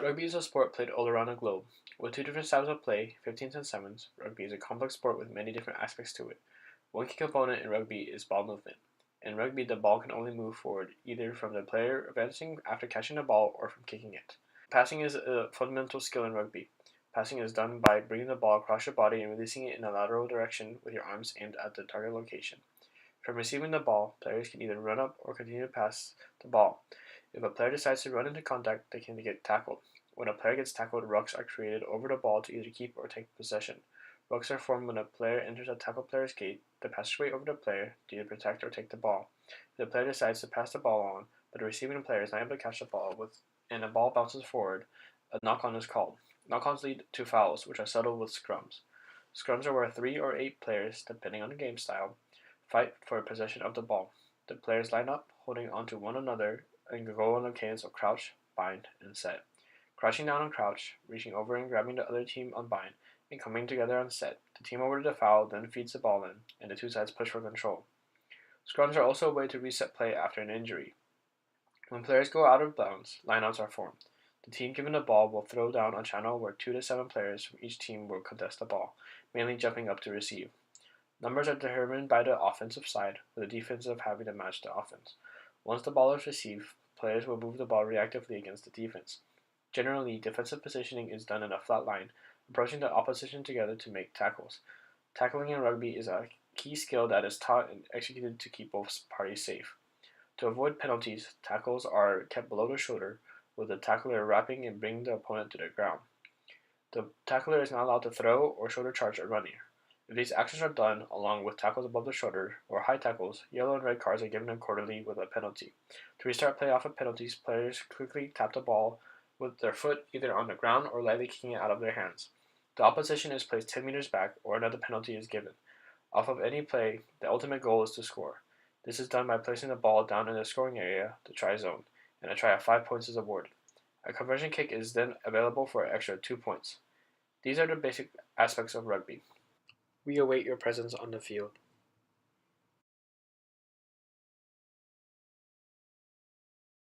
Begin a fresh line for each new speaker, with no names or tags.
Rugby is a sport played all around the globe. With two different styles of play, 15s and 7s, rugby is a complex sport with many different aspects to it. One key component in rugby is ball movement. In rugby, the ball can only move forward either from the player advancing after catching the ball or from kicking it. Passing is a fundamental skill in rugby. Passing is done by bringing the ball across your body and releasing it in a lateral direction with your arms aimed at the target location. From receiving the ball, players can either run up or continue to pass the ball. If a player decides to run into contact, they can get tackled. When a player gets tackled, rucks are created over the ball to either keep or take possession. Rucks are formed when a player enters a tackled player's gate, the passageway over the player to either protect or take the ball. If the player decides to pass the ball on, but the receiving player is not able to catch the ball and the ball bounces forward, a knock-on is called. Knock-ons lead to fouls, which are settled with scrums. Scrums are where 3 or 8 players, depending on the game style, fight for possession of the ball. The players line up, holding onto one another, and go on the cadence of crouch, bind, and set. Crouching down on crouch, reaching over and grabbing the other team on bind, and coming together on set. The team over to the foul then feeds the ball in, and the two sides push for control. Scrums are also a way to reset play after an injury. When players go out of bounds, lineouts are formed. The team given the ball will throw down a channel where 2 to 7 players from each team will contest the ball, mainly jumping up to receive. Numbers are determined by the offensive side, with the defensive having to match the offense. Once the ball is received, players will move the ball reactively against the defense. Generally, defensive positioning is done in a flat line, approaching the opposition together to make tackles. Tackling in rugby is a key skill that is taught and executed to keep both parties safe. To avoid penalties, tackles are kept below the shoulder, with the tackler wrapping and bringing the opponent to the ground. The tackler is not allowed to throw or shoulder charge a runner. If these actions are done along with tackles above the shoulder or high tackles, yellow and red cards are given accordingly with a penalty. To restart play off of penalties, players quickly tap the ball with their foot either on the ground or lightly kicking it out of their hands. The opposition is placed 10 meters back or another penalty is given. Off of any play, the ultimate goal is to score. This is done by placing the ball down in the scoring area, the try zone, and a try of 5 points is awarded. A conversion kick is then available for an extra 2 points. These are the basic aspects of rugby. We await your presence on the field.